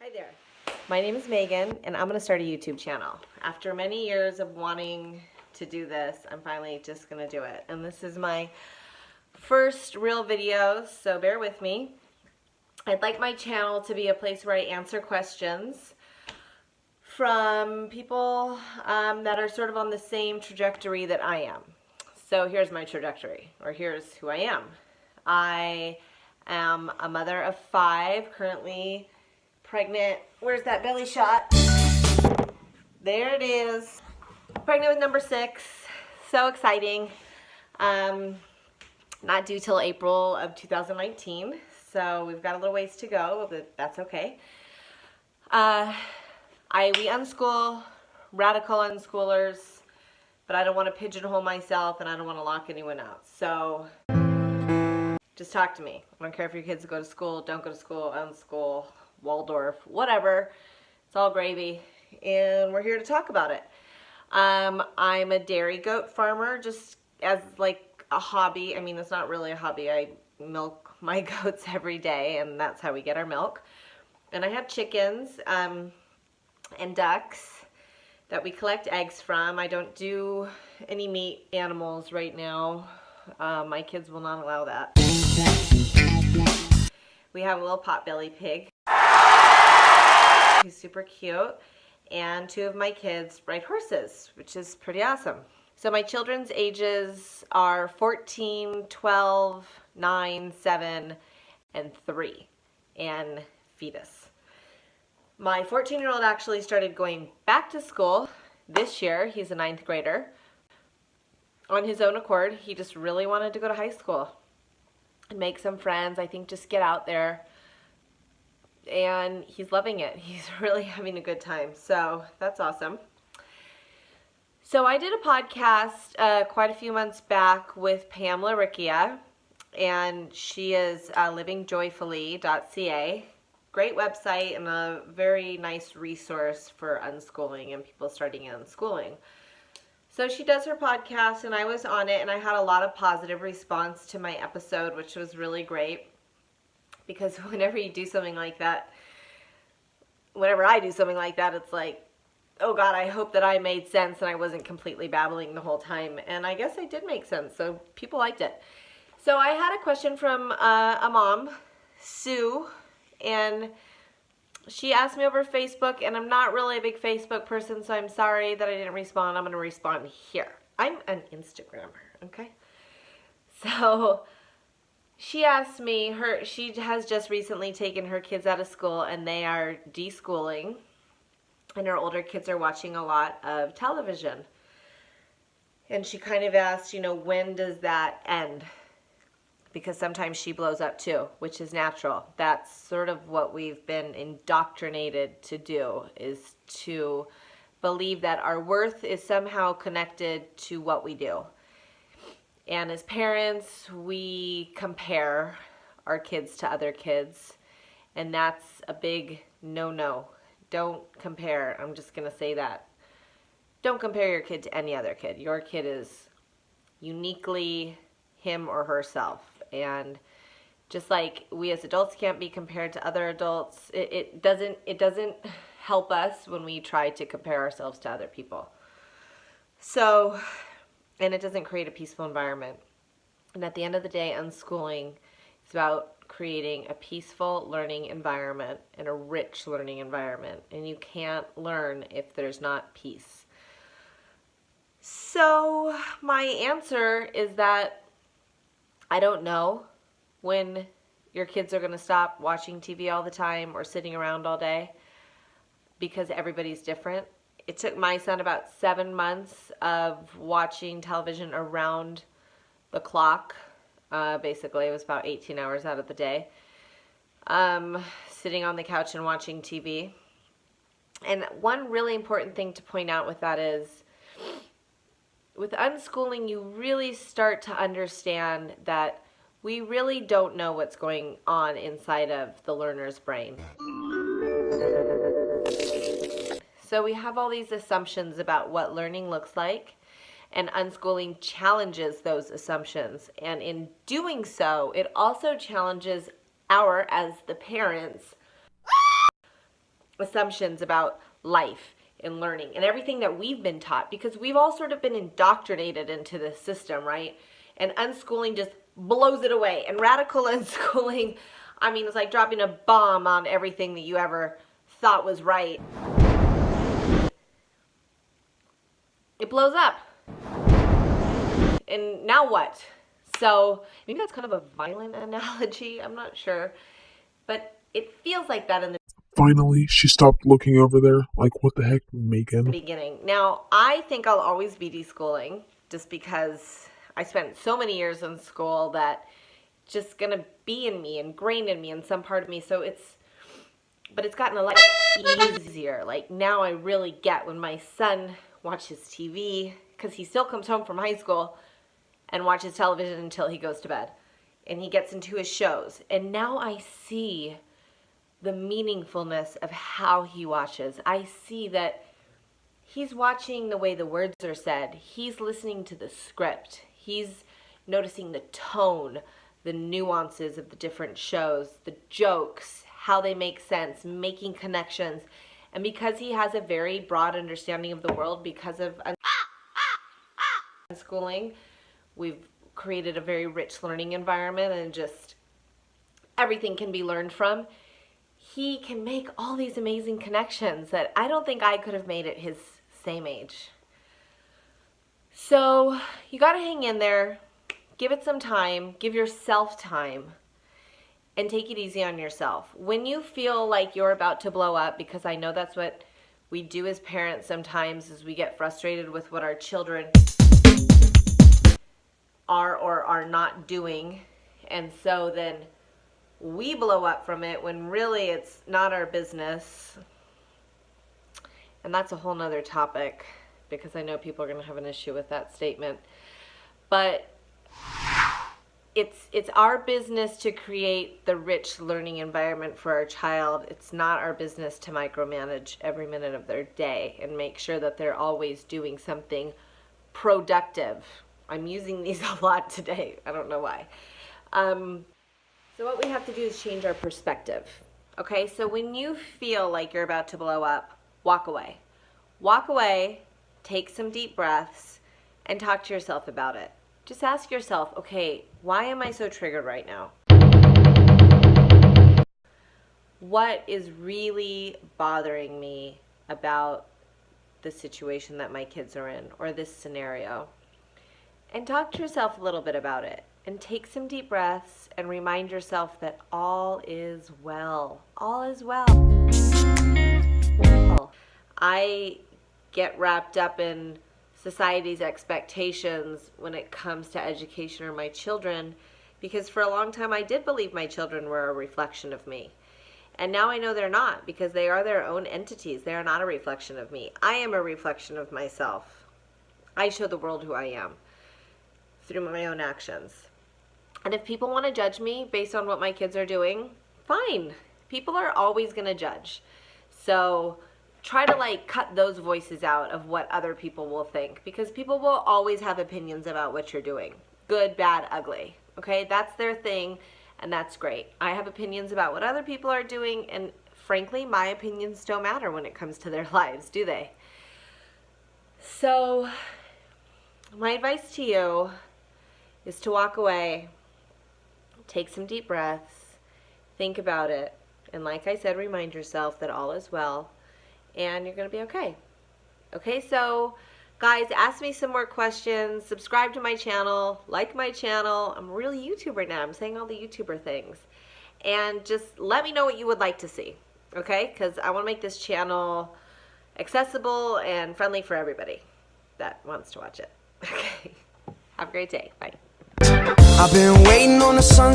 Hi there. My name is Megan, and I'm going to start a YouTube channel. After many years of wanting to do this, I'm finally just going to do it. And this is my first real video, so bear with me. I'd like my channel to be a place where I answer questions from people that are sort of on the same trajectory that I am. So here's my trajectory, or here's who I am. I am a mother of 5, currently pregnant. Where's that belly shot? There it is. Pregnant with number 6. So exciting. Not due till April of 2019. So we've got a little ways to go, but that's okay. We unschool, radical unschoolers, but I don't want to pigeonhole myself and I don't want to lock anyone out. So just talk to me. I don't care if your kids go to school, don't go to school, unschool, Waldorf, whatever. It's all gravy, and we're here to talk about it. I'm a dairy goat farmer, just as like a hobby. I mean, it's not really a hobby. I milk my goats every day, and that's how we get our milk. And I have chickens and ducks that we collect eggs from. I don't do any meat animals right now. My kids will not allow that. We have a little potbelly pig. He's super cute. And 2 of my kids ride horses, which is pretty awesome. So my children's ages are 14, 12, 9, 7, and 3, and fetus. My 14-year-old actually started going back to school this year. He's a 9th grader. On his own accord, he just really wanted to go to high school and make some friends. I think just get out there. And he's loving it. He's really having a good time. So that's awesome. So I did a podcast quite a few months back with Pamela Rickia, and she is livingjoyfully.ca. Great website and a very nice resource for unschooling and people starting unschooling. So she does her podcast, and I was on it, and I had a lot of positive response to my episode, which was really great. Because whenever you do something like that, whenever I do something like that, it's like, oh God, I hope that I made sense and I wasn't completely babbling the whole time. And I guess I did make sense, so people liked it. So I had a question from a mom, Sue, and she asked me over Facebook, and I'm not really a big Facebook person, so I'm sorry that I didn't respond. I'm going to respond here. I'm an Instagrammer, okay? So she asked me, she has just recently taken her kids out of school, and they are deschooling, and her older kids are watching a lot of television. And she kind of asked, when does that end? Because sometimes she blows up too, which is natural. That's sort of what we've been indoctrinated to do, is to believe that our worth is somehow connected to what we do. And as parents, we compare our kids to other kids, and that's a big no-no. Don't compare. I'm just going to say that. Don't compare your kid to any other kid. Your kid is uniquely him or herself, and just like we as adults can't be compared to other adults, it doesn't help us when we try to compare ourselves to other people. So, and it doesn't create a peaceful environment. And at the end of the day, unschooling is about creating a peaceful learning environment and a rich learning environment. And you can't learn if there's not peace. So my answer is that I don't know when your kids are going to stop watching TV all the time or sitting around all day, because everybody's different. It took my son about 7 months of watching television around the clock. Basically, it was about 18 hours out of the day. Sitting on the couch and watching TV. And one really important thing to point out with that is, with unschooling, you really start to understand that we really don't know what's going on inside of the learner's brain. So we have all these assumptions about what learning looks like, and unschooling challenges those assumptions. And in doing so, it also challenges as the parents, assumptions about life and learning and everything that we've been taught, because we've all sort of been indoctrinated into this system, right? And unschooling just blows it away. And radical unschooling, I mean, it's like dropping a bomb on everything that you ever thought was right. It blows up. And now what? So maybe that's kind of a violent analogy, I'm not sure. But it feels like that in the Finally, she stopped looking over there. Like, what the heck, Megan? beginning. Now, I think I'll always be deschooling just because I spent so many years in school that just gonna be in me, ingrained in me, in some part of me. So but it's gotten a lot easier. Like now I really get when my son watches TV, because he still comes home from high school and watches television until he goes to bed. And he gets into his shows. And now I see the meaningfulness of how he watches. I see that he's watching the way the words are said. He's listening to the script. He's noticing the tone, the nuances of the different shows, the jokes, how they make sense, making connections. And because he has a very broad understanding of the world because of unschooling, we've created a very rich learning environment, and just everything can be learned from. He can make all these amazing connections that I don't think I could have made at his same age. So you got to hang in there, give it some time, give yourself time, and take it easy on yourself. When you feel like you're about to blow up, because I know that's what we do as parents sometimes, is we get frustrated with what our children are or are not doing, and so then we blow up from it when really it's not our business. And that's a whole nother topic, because I know people are going to have an issue with that statement. But it's our business to create the rich learning environment for our child. It's not our business to micromanage every minute of their day and make sure that they're always doing something productive. I'm using these a lot today. I don't know why. So what we have to do is change our perspective. Okay, so when you feel like you're about to blow up, walk away. Walk away, take some deep breaths, and talk to yourself about it. Just ask yourself, okay, why am I so triggered right now? What is really bothering me about the situation that my kids are in, or this scenario? And talk to yourself a little bit about it. And take some deep breaths and remind yourself that all is well. All is well. I get wrapped up in society's expectations when it comes to education or my children, because for a long time I did believe my children were a reflection of me. And now I know they're not, because they are their own entities. They are not a reflection of me. I am a reflection of myself. I show the world who I am through my own actions. And if people want to judge me based on what my kids are doing, fine. People are always going to judge. So try to cut those voices out of what other people will think, because people will always have opinions about what you're doing. Good, bad, ugly. Okay, that's their thing, and that's great. I have opinions about what other people are doing, and frankly, my opinions don't matter when it comes to their lives, do they? So my advice to you is to walk away, take some deep breaths, think about it, and like I said, remind yourself that all is well, and you're going to be okay. Okay, so guys, ask me some more questions, subscribe to my channel, like my channel. I'm a real YouTuber now. I'm saying all the YouTuber things. And just let me know what you would like to see, okay? Because I want to make this channel accessible and friendly for everybody that wants to watch it. Okay, have a great day. Bye. I've been waiting on the sun.